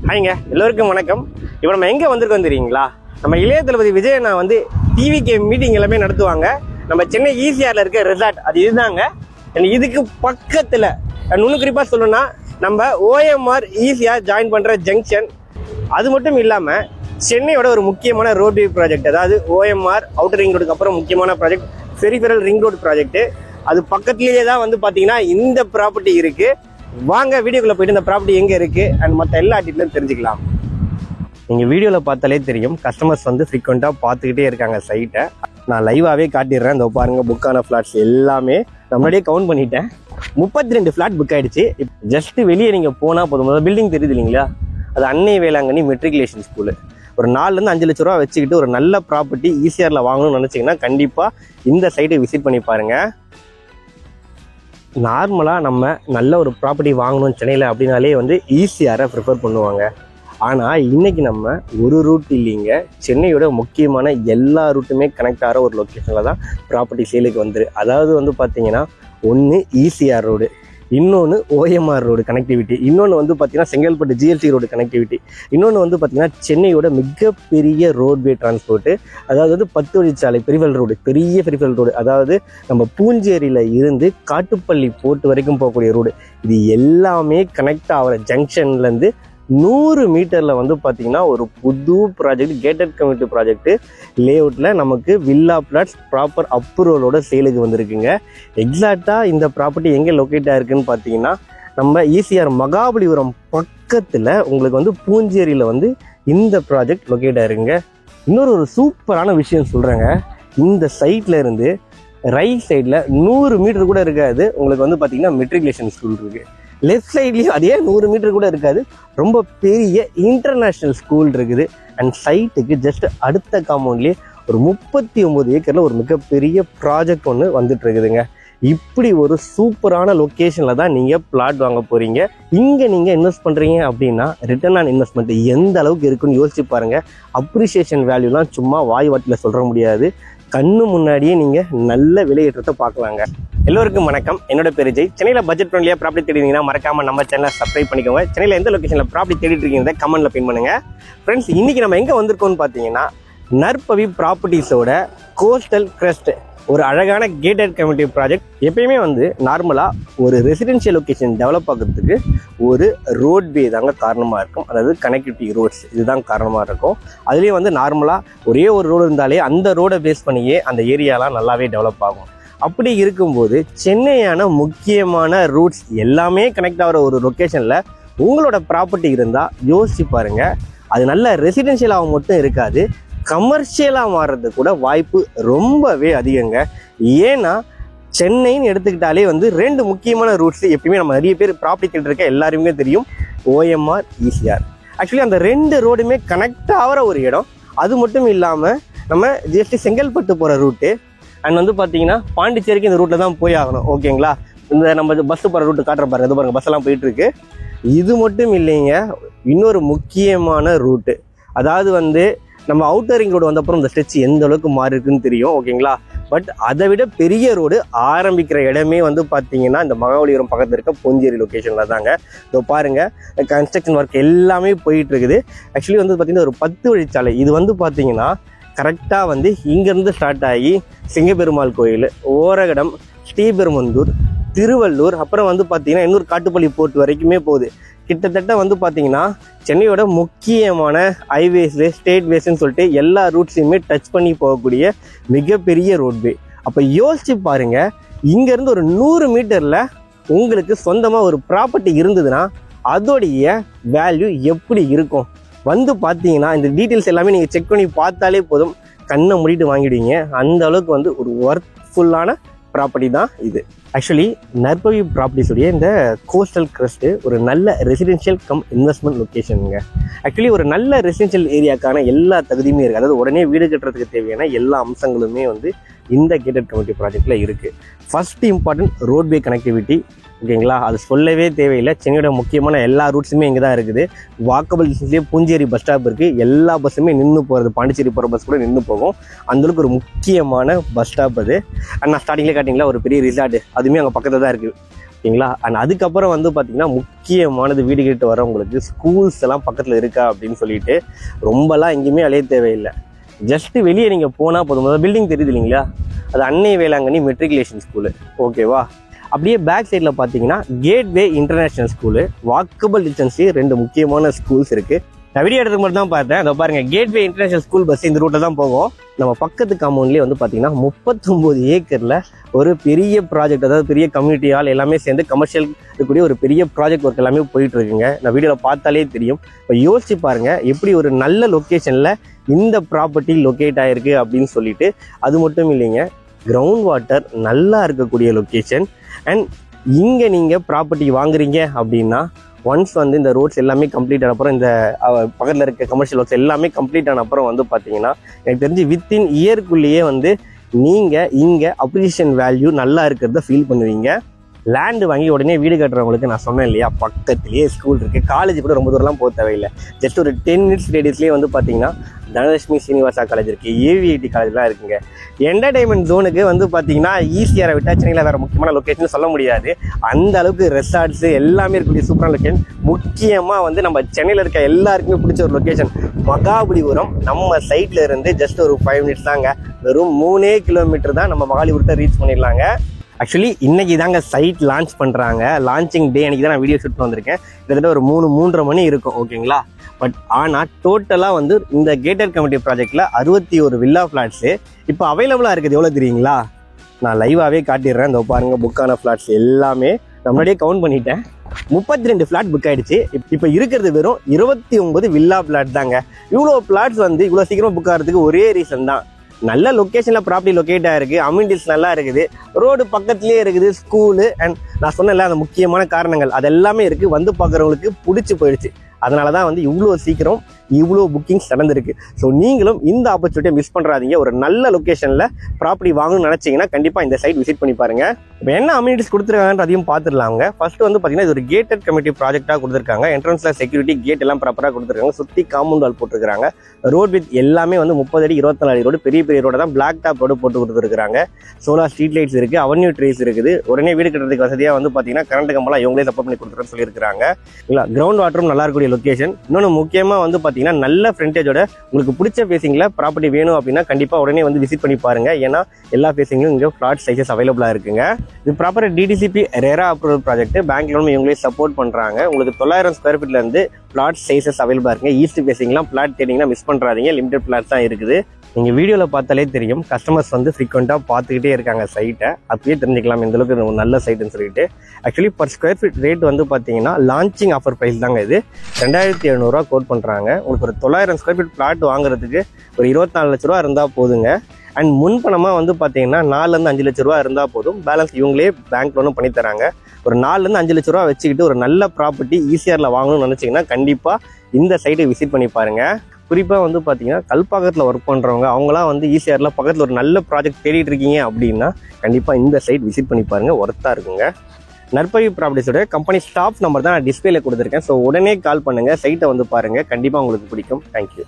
ஹாய்ங்க, எல்லோருக்கும் வணக்கம். இப்போ நம்ம எங்கே வந்திருக்கோம் தெரியுங்களா? நம்ம இளைய தளபதி விஜய் அண்ணா வந்து டிவிகே மீட்டிங் எல்லாமே நடத்துவாங்க. நம்ம சென்னை ஈசிஆர்ல இருக்க ரெசார்ட் அது இதுதாங்க. இதுக்கு பக்கத்தில் இன்னும் குறிப்பாக சொல்லணும்னா நம்ம ஓஎம்ஆர் ஈசிஆர் ஜாயின் பண்ணுற ஜங்ஷன். அது மட்டும் இல்லாமல் சென்னையோட ஒரு முக்கியமான ரோட்வே ப்ராஜெக்ட், அதாவது ஓஎம்ஆர் அவுட்டர் ரிங் ரோடுக்கு அப்புறம் முக்கியமான project peripheral ring road project. அது பக்கத்துலேயே தான் வந்து பார்த்தீங்கன்னா இந்த ப்ராப்பர்ட்டி இருக்குது. வாங்க வீடியோக்குள்ள போயிட்டு இந்த ப்ராப்பர்ட்டி எங்கே இருக்குது அண்ட் மற்ற எல்லா டீட்டெயிலும் தெரிஞ்சுக்கலாம். நீங்கள் வீடியோவில் பார்த்தாலே தெரியும், கஸ்டமர்ஸ் வந்து ஃப்ரீக்வெண்ட்டாக பார்த்துக்கிட்டே இருக்காங்க சைட்டை. நான் லைவாகவே காட்டிடுறேன். இந்த பாருங்க, புக்கான ஃப்ளாட்ஸ் எல்லாமே நம்மளே கவுண்ட் பண்ணிட்டேன். 32 ஃப்ளாட் புக் ஆகிடுச்சு. ஜஸ்ட் வெளியே நீங்கள் போனால் போதும். பில்டிங் தெரியுது இல்லைங்களா, அது அன்னை வேளாங்கண்ணி மெட்ரிகுலேஷன் ஸ்கூலு. ஒரு 4 to 5 லட்ச ரூபா வச்சுக்கிட்டு ஒரு நல்ல ப்ராப்பர்ட்டி ஈசிஆரில் வாங்கணும்னு நினச்சிங்கன்னா கண்டிப்பாக இந்த சைட்டை விசிட் பண்ணி பாருங்கள். நார்மலாக நம்ம நல்ல ஒரு ப்ராப்பர்ட்டி வாங்கணும் சென்னையில் அப்படின்னாலே வந்து ஈசிஆரை ப்ரிஃபர் பண்ணுவாங்க. ஆனால் இன்றைக்கி நம்ம ஒரு ரூட் இல்லைங்க, சென்னையோட முக்கியமான எல்லா ரூட்டுமே கனெக்ட் ஆகிற ஒரு லொக்கேஷனில் தான் ப்ராப்பர்ட்டி சேலுக்கு வந்துரு. அதாவது வந்து பார்த்திங்கன்னா, ஒன்று ஈசிஆர் ரோடு, இன்னொன்று ஓஎம்ஆர் ரோடு கனெக்டிவிட்டி, இன்னொன்று வந்து பார்த்திங்கன்னா செங்கல்பட்டு ஜிஎல்டி ரோடு கனெக்டிவிட்டி, இன்னொன்று வந்து பார்த்திங்கன்னா சென்னையோட மிகப்பெரிய ரோட்வே டிரான்ஸ்போர்ட்டு, அதாவது வந்து 10 வழிச்சாலை பெரிஃபெரல் ரோடு, பெரிய பெரிஃபெரல் ரோடு, அதாவது நம்ம பூஞ்சேரியில் இருந்து காட்டுப்பள்ளி போர்ட் வரைக்கும் போகக்கூடிய ரோடு. இது எல்லாமே கனெக்ட் ஆகிற ஜங்ஷன்லேருந்து 100 மீட்டரில் வந்து பார்த்திங்கன்னா ஒரு புது ப்ராஜெக்ட், கேட்டட் கம்யூனிட்டி ப்ராஜெக்ட் லேஅவுட்டில் நமக்கு வில்லா பிளாட்ஸ் ப்ராப்பர் அப்ரூவலோட சேலுக்கு வந்திருக்குங்க. எக்ஸாக்டாக இந்த ப்ராப்பர்ட்டி எங்கே லொக்கேட் ஆகிருக்குன்னு பார்த்தீங்கன்னா, நம்ம ஈசிஆர் மகாபலிபுரம் பக்கத்தில் உங்களுக்கு வந்து பூஞ்சேரியில் வந்து இந்த ப்ராஜெக்ட் லொக்கேட் ஆகிருக்குங்க. இன்னொரு சூப்பரான விஷயம் சொல்கிறேங்க. இந்த சைட்டில் இருந்து ரைட் சைடில் 100 மீட்டர் கூட இருக்காது, உங்களுக்கு வந்து பார்த்திங்கன்னா மெட்ரிகுலேஷன் ஸ்கூல் இருக்குது. லெஃப்ட் சைட்லேயும் அதே 100 மீட்டர் கூட இருக்காது, ரொம்ப பெரிய இன்டர்நேஷ்னல் ஸ்கூல் இருக்குது. அண்ட் சைட்டுக்கு ஜஸ்ட் அடுத்த காம்பவுண்ட்லேயே ஒரு 39 ஏக்கரில் ஒரு மிகப்பெரிய ப்ராஜெக்ட் ஒன்று வந்துட்டு இருக்குதுங்க. இப்படி ஒரு சூப்பரான லொக்கேஷனில் தான் நீங்கள் பிளாட் வாங்க போகிறீங்க. இங்கே நீங்கள் இன்வெஸ்ட் பண்ணுறீங்க அப்படின்னா ரிட்டர்ன் ஆன் இன்வெஸ்ட்மெண்ட் எந்த அளவுக்கு இருக்குன்னு யோசிச்சு பாருங்கள். அப்ரிசியேஷன் வேல்யூலாம் சும்மா வாய் வாட்டில் சொல்ல முடியாது, கண்ணு முன்னாடியே நீங்கள் நல்ல விலையேற்றத்தை பார்க்கலாங்க. எல்லோருக்கும் வணக்கம், என்னோட பேர் ஜெய். சென்னையில் பட்ஜெட் ஃப்ரெண்ட்லியாக ப்ராப்பர்ட்டி தேடிங்கன்னா மறக்காமல் நம்ம சேனலை சப்ஸ்கிரைப் பண்ணிக்கோங்க. சென்னையில் எந்த லொக்கேஷனில் ப்ராப்பர்ட்டி தேடிட்டு இருக்கீங்க கமெண்ட்டில் பின் பண்ணுங்கள். ஃப்ரெண்ட்ஸ், இன்றைக்கி நம்ம எங்கே வந்திருக்கோம்னு பார்த்தீங்கன்னா, நற்பவி ப்ராப்பர்ட்டிஸோட கோஸ்டல் கிரஸ்ட், ஒரு அழகான கேட்டட் கம்யூனிட்டி ப்ராஜெக்ட். எப்பயுமே வந்து நார்மலாக ஒரு ரெசிடென்ஷியல் லொக்கேஷன் டெவலப் ஆகிறதுக்கு ஒரு ரோட்வே தாங்க காரணமாக இருக்கும், அதாவது கனெக்டிவிட்டி ரோட்ஸ் இதுதான் காரணமாக இருக்கும். அதுலேயும் வந்து நார்மலாக ஒரே ஒரு ரோடு இருந்தாலே அந்த ரோடை பேஸ் பண்ணியே அந்த ஏரியாலாம் நல்லாவே டெவலப் ஆகும். அப்படி இருக்கும்போது சென்னையான முக்கியமான ரூட்ஸ் எல்லாமே கனெக்ட் ஆகிற ஒரு லொக்கேஷனில் உங்களோட ப்ராப்பர்ட்டி இருந்தால் யோசிச்சு பாருங்கள். அது நல்ல ரெசிடென்ஷியலாக மட்டும் இருக்காது, கமர்ஷியலாக மாறுறது கூட வாய்ப்பு ரொம்பவே அதிகங்க. ஏன்னா சென்னைன்னு எடுத்துக்கிட்டாலே வந்து 2 முக்கியமான ரூட்ஸ் எப்பயுமே நம்ம நிறைய பேர் ப்ராப்பர்ட்டி கேட்டிருக்க எல்லாருமே தெரியும், ஓஎம்ஆர் ஈசிஆர். ஆக்சுவலி அந்த 2 ரோடுமே கனெக்ட் ஆகிற ஒரு இடம். அது மட்டும் இல்லாமல் நம்ம ஜஸ்ட் செங்கல்பட்டு போகிற ரூட்டு அண்ட் வந்து பார்த்தீங்கன்னா பாண்டிச்சேரிக்கு இந்த ரூட்டில் தான் போய் ஆகணும். ஓகேங்களா, இந்த நம்ம பஸ்ஸு போகிற ரூட்டு காட்டுற பாருங்க, இது பாருங்கள் பஸ்ஸெல்லாம் போயிட்டுருக்கு. இது மட்டும் இல்லைங்க, இன்னொரு முக்கியமான ரூட்டு, அதாவது வந்து நம்ம அவுட்டர் ரிங் ரோடு வந்தப்புறம் இந்த ஸ்ட்ரெச் எந்த அளவுக்கு மாறி இருக்குன்னு தெரியும். ஓகேங்களா, பட் அதை விட பெரிய ரோடு ஆரம்பிக்கிற இடமே வந்து பார்த்தீங்கன்னா இந்த மகாபலிபுரம் பக்கத்தில் இருக்க பூஞ்சேரி லொக்கேஷனில் தாங்க. இதோ பாருங்கள், கன்ஸ்ட்ரக்ஷன் ஒர்க் எல்லாமே போயிட்டு இருக்குது. ஆக்சுவலி வந்து பார்த்தீங்கன்னா ஒரு 10 வழிச்சாலை. இது வந்து பார்த்தீங்கன்னா கரெக்டாக வந்து இங்கேருந்து ஸ்டார்ட் ஆகி சிங்கப்பெருமாள் கோயில், ஓரகடம், ஸ்ரீபெருமந்தூர், திருவள்ளூர், அப்புறம் வந்து பார்த்தீங்கன்னா இன்னொரு காட்டுப்பள்ளி போர்ட் வரைக்குமே போகுது. கிட்டத்தட்ட வந்து பார்த்தீங்கன்னா சென்னையோட முக்கியமான ஹைவேஸு, ஸ்டேட் வேஸ்ன்னு சொல்லிட்டு எல்லா ரூட்ஸையுமே டச் பண்ணி போகக்கூடிய மிகப்பெரிய ரோட்வே. அப்போ யோசிச்சு பாருங்கள், இங்கேருந்து ஒரு 100 மீட்டரில் உங்களுக்கு சொந்தமாக ஒரு ப்ராப்பர்ட்டி இருந்ததுன்னா அதோடைய வேல்யூ எப்படி இருக்கும் வந்து பார்த்தீங்கன்னா இந்த டீட்டெயில்ஸ் எல்லாமே நீங்கள் செக் பண்ணி பார்த்தாலே போதும், கண்ணை மூடிட்டு வாங்கிடுவீங்க. அந்த அளவுக்கு வந்து ஒரு ஒர்த்ஃபுல்லான ப்ராப்பர்ட்டி தான் இது. ஆக்சுவலி நற்பவி ப்ராப்பர்ட்டிஸுடைய இந்த கோஸ்டல் கிரஸ்ட்டு ஒரு நல்ல ரெசிடென்ஷியல் கம் இன்வெஸ்ட்மெண்ட் லொக்கேஷனுங்க. ஆக்சுவலி ஒரு நல்ல ரெசிடென்ஷியல் ஏரியாக்கான எல்லா தகுதியுமே இருக்குது, அதாவது உடனே வீடு கட்டுறதுக்கு தேவையான எல்லா அம்சங்களுமே வந்து இந்த கேட்டட் கம்யூனிட்டி ப்ராஜெக்டில் இருக்குது. First important roadway connectivity. ஓகேங்களா, அது சொல்லவே தேவையில்லை. சென்னையோட முக்கியமான எல்லா ரூட்ஸுமே இங்கே தான் இருக்குது. வாக்கபிள் டிஸ்டன்ஸ்லேயே பூஞ்சேரி பஸ் ஸ்டாப் இருக்குது. எல்லா பஸ்ஸுமே நின்று போகிறது, பாண்டிச்சேரி போகிற பஸ் கூட நின்று போகும். அந்தளவுக்கு ஒரு முக்கியமான பஸ் ஸ்டாப் அது. நான் ஸ்டார்டிங்லேயே காட்டிங்களா ஒரு பெரிய ரிசார்ட், அதுவுமே அங்கே பக்கத்தில் தான் இருக்குது. ஓகேங்களா. அண்ட் அதுக்கப்புறம் வந்து பார்த்தீங்கன்னா முக்கியமானது வீடு கிட்ட வரவங்களுக்கு ஸ்கூல்ஸ் எல்லாம் பக்கத்தில் இருக்கா அப்படின்னு சொல்லிட்டு ரொம்பலாம் எங்கேயுமே அலைய தேவையில்லை. ஜஸ்ட் வெளியே நீங்கள் போனால் போதும். பில்டிங் தெரியுது இல்லைங்களா, அது அன்னை வேளாங்கண்ணி மெட்ரிகுலேஷன் ஸ்கூலு. ஓகேவா. அப்படியே பேக் சைடில் பார்த்தீங்கன்னா கேட்வே இன்டர்நேஷனல் ஸ்கூலு. வாக்கபிள் டிஸ்டன்ஸ்லேயே 2 முக்கியமான ஸ்கூல்ஸ் இருக்குது. நான் வீடியோ எடுத்து மட்டும் தான் பார்த்தேன். அதை பாருங்க, கேட்வே இன்டர்நேஷனல் ஸ்கூல் பஸ் இந்த ரூட்டில் தான் போகும். நம்ம பக்கத்து காம்பவுண்ட்லேயே வந்து பார்த்தீங்கன்னா 39 ஏக்கரில் ஒரு பெரிய ப்ராஜெக்ட், அதாவது பெரிய கம்யூனிட்டி ஹால் எல்லாமே சேர்ந்து கமர்ஷியல் இருக்கக்கூடிய ஒரு பெரிய ப்ராஜெக்ட் ஒர்க் எல்லாமே போயிட்டு இருக்குங்க. நான் வீடியோவில் பார்த்தாலே தெரியும். இப்போ யோசிச்சு பாருங்க, எப்படி ஒரு நல்ல லொக்கேஷனில் இந்த ப்ராப்பர்ட்டி லொக்கேட் ஆகிருக்கு அப்படின்னு சொல்லிட்டு. அது மட்டும் இல்லைங்க, கிரவுண்ட் வாட்டர் நல்லா இருக்கக்கூடிய லொக்கேஷன். அண்ட் இங்கே நீங்கள் ப்ராப்பர்ட்டி வாங்குறீங்க அப்படின்னா ஒன்ஸ் வந்து இந்த ரோட்ஸ் எல்லாமே கம்ப்ளீட் ஆன அப்புறம், இந்த பக்கத்தில் இருக்க கமர்ஷியல் ஒர்க்ஸ் எல்லாமே கம்ப்ளீட் ஆன அப்புறம் வந்து பார்த்தீங்கன்னா எனக்கு தெரிஞ்சு வித்தின் இயர்க்குள்ளேயே வந்து நீங்கள் இங்கே அப்ரிசியேஷன் வேல்யூ நல்லா இருக்கிறத ஃபீல் பண்ணுவீங்க. லேண்டு வாங்கி உடனே வீடு கட்டுறவங்களுக்கு நான் சொன்னேன் இல்லையா, பக்கத்துலேயே ஸ்கூல் இருக்குது. காலேஜ் கூட ரொம்ப தூரம்லாம் போக தேவையில்லை. ஜஸ்ட் ஒரு 10 minutes ரேடியஸ்லேயே வந்து பார்த்தீங்கன்னா தனலட்சுமி சீனிவாசா காலேஜ் இருக்குது, ஏவிஐடி காலேஜ்லாம் இருக்குங்க. என்டர்டைன்மெண்ட் ஜோனுக்கு வந்து பார்த்தீங்கன்னா ஈஸியாக விட்டா சென்னையில் வேறு முக்கியமான லொக்கேஷன் சொல்ல முடியாது. அந்த அளவுக்கு ரெசார்ட்ஸு எல்லாமே இருக்கக்கூடிய சூப்பரான லொக்கேஷன். முக்கியமாக வந்து நம்ம சென்னையில் இருக்க எல்லாருக்குமே பிடிச்ச ஒரு லொக்கேஷன் மகாபலிபுரம். நம்ம சைட்டில் இருந்து ஜஸ்ட் ஒரு 5 minutes தாங்க, வெறும் 3 கிலோமீட்டர் தான் நம்ம மகாபலிபுரத்தை ரீச் பண்ணிடலாங்க. ஆக்சுவலி இன்னைக்கு தாங்க சைட் லான்ச் பண்ணுறாங்க. லான்ச்சிங் டே அன்றைக்கி தான் நான் வீடியோ ஷூட் வந்திருக்கேன். கிட்டத்தட்ட ஒரு 3-3:30 மணி இருக்கும். ஓகேங்களா. பட் ஆனால் டோட்டலாக வந்து இந்த கேட்டட் கம்யூனிட்டி ப்ராஜெக்டில் 61 வில்லா ஃப்ளாட்ஸு இப்போ அவைலபிளாக இருக்குது. எவ்வளோ தெரியுங்களா, நான் லைவாகவே காட்டிடுறேன். இந்த பாருங்க, புக்கான ஃப்ளாட்ஸ் எல்லாமே நான் முன்னாடியே கவுண்ட் பண்ணிட்டேன். 32 ஃப்ளாட் புக் ஆகிடுச்சு. இப்போ இருக்கிறது வெறும் 29 வில்லா ஃப்ளாட் தாங்க. இவ்வளோ ஃப்ளாட்ஸ் வந்து இவ்வளோ சீக்கிரமாக புக் ஆகிறதுக்கு ஒரே ரீசன் தான், நல்ல லொக்கேஷனில் ப்ராப்பர்ட்டி லொக்கேட் ஆகிருக்கு, அம்யூனிட்டிஸ் நல்லா இருக்குது, ரோடு பக்கத்துலேயே இருக்குது, ஸ்கூலு. அண்ட் நான் சொன்னல அந்த முக்கியமான காரணங்கள் அது எல்லாமே இருக்குது. வந்து பார்க்குறவங்களுக்கு பிடிச்சி போயிடுச்சு. அதனால தான் வந்து இவ்வளோ சீக்கிரம் இவ்வளோ புக்கிங்ஸ் நடந்திருக்கு. ஸோ நீங்களும் இந்த ஆப்பர்ச்சுனிட்டியை மிஸ் பண்ணுறாதீங்க. ஒரு நல்ல லொக்கேஷனில் ப்ராப்பர்ட்டி வாங்கணும்னு நினச்சிங்கன்னா கண்டிப்பாக இந்த சைட் விசிட் பண்ணி பாருங்க. இப்போ என்ன அம்யூனிட்டிஸ் கொடுத்துருக்காங்கன்றதையும் பார்த்துடலாங்க. ஃபர்ஸ்ட் வந்து பார்த்தீங்கன்னா இது ஒரு கேட்டட் கம்யூனிட்டி ப்ராஜெக்டாக கொடுத்துருக்காங்க. என்ட்ரன்ஸில் செக்யூரிட்டி கேட் எல்லாம் ப்ராப்பராக கொடுத்துருக்காங்க. சுற்றி காம்பவுண்ட் வால் போட்டிருக்காங்க. ரோட் வித் எல்லாமே வந்து 30 அடி 24 அடி ரோடு, பெரிய பெரிய ரோடு தான், பிளாக் டாப் ரோடு போட்டு கொடுத்துருக்காங்க. சோலார் ஸ்ட்ரீட் லைட்ஸ் இருக்குது, அவென்யூ ட்ரீஸ் இருக்குது. உடனே வீடு கட்டுறதுக்கு வசதியாக வந்து பார்த்தீங்கன்னா கரண்ட் கம்பெல்லாம் இவங்களே சப்போர்ட் பண்ணி கொடுத்துருன்னு சொல்லியிருக்காங்க. இல்லை, கிரவுண்ட் வாட்டரும் நல்லா இருக்கக்கூடிய லொக்கேஷன். இன்னொன்று முக்கியமாக வந்து பார்த்தீங்கன்னா நல்ல ஃப்ரண்டேஜோட உங்களுக்கு பிடிச்ச ஃபேசிங்கில் ப்ராப்பர்ட்டி வேணும் அப்படின்னா கண்டிப்பாக உடனே வந்து விசிட் பண்ணி பாருங்க. ஏன்னா எல்லா ஃபேசிங்கும் இங்கே ஃப்ளாட் சைஸஸ் அவைலபிளாக இருக்குங்க. இது proper DTCP RERA approval project. Bank லோனும் இவங்களே சப்போர்ட் பண்ணுறாங்க. உங்களுக்கு 900 ஸ்கொயர் ஃபீட்லேருந்து பிளாட் சைஸஸ் அவைலபிளாக இருக்குங்க. ஈஸ்ட் ஃபேசிங்லாம் பிளாட் தேடிங்கன்னா மிஸ் பண்ணுறாதீங்க, லிமிடெட் பிளாட் தான் இருக்குது. நீங்கள் வீடியோவில் பார்த்தாலே தெரியும், கஸ்டமர்ஸ் வந்து ஃப்ரீக்வெண்ட்டாக பார்த்துக்கிட்டே இருக்காங்க சைட்டை. அப்பயே தெரிஞ்சுக்கலாம் இந்த அளவுக்கு ஒரு நல்ல சைட்டுன்னு சொல்லிட்டு. Actually per square feet rate வந்து பார்த்தீங்கன்னா லான்ச்சிங் ஆஃபர் ப்ரைஸ் தாங்க இது. 2700 கோட் பண்ணுறாங்க. உங்களுக்கு ஒரு 900 ஸ்கொயர் ஃபீட் பிளாட் வாங்குறதுக்கு ஒரு 24 லட்ச ரூபா இருந்தால் போதுங்க. அண்ட் முன்பணமாக வந்து பார்த்தீங்கன்னா 4-5 லட்ச ரூபா இருந்தால் போதும். பேலன்ஸ் இவங்களே பேங்க் லோனும் பண்ணி தராங்க. ஒரு 4-5 லட்ச ரூபா வச்சுக்கிட்டு ஒரு நல்ல ப்ராப்பர்ட்டி ஈஸியாரில் வாங்கணும்னு நினச்சிங்கன்னா கண்டிப்பாக இந்த சைட்டை விசிட் பண்ணி பாருங்கள். குறிப்பாக வந்து பார்த்தீங்கன்னா கல்பாக்கத்தில் ஒர்க் பண்ணுறவங்க அவங்களாம் வந்து ஈஸியாரில் பக்கத்தில் ஒரு நல்ல ப்ராஜெக்ட் தேடிட்டு இருக்கீங்க அப்படின்னா கண்டிப்பாக இந்த சைட் விசிட் பண்ணி பாருங்கள், ஒர்த்தாக இருக்குங்க. நற்பவி ப்ராப்பர்ட்டிஸோட கம்பெனி ஸ்டாஃப் நம்பர் தான் நான் டிஸ்பிளேல கொடுத்துருக்கேன். ஸோ உடனே கால் பண்ணுங்கள், சைட்டை வந்து பாருங்கள், கண்டிப்பாக உங்களுக்கு பிடிக்கும். தேங்க்யூ.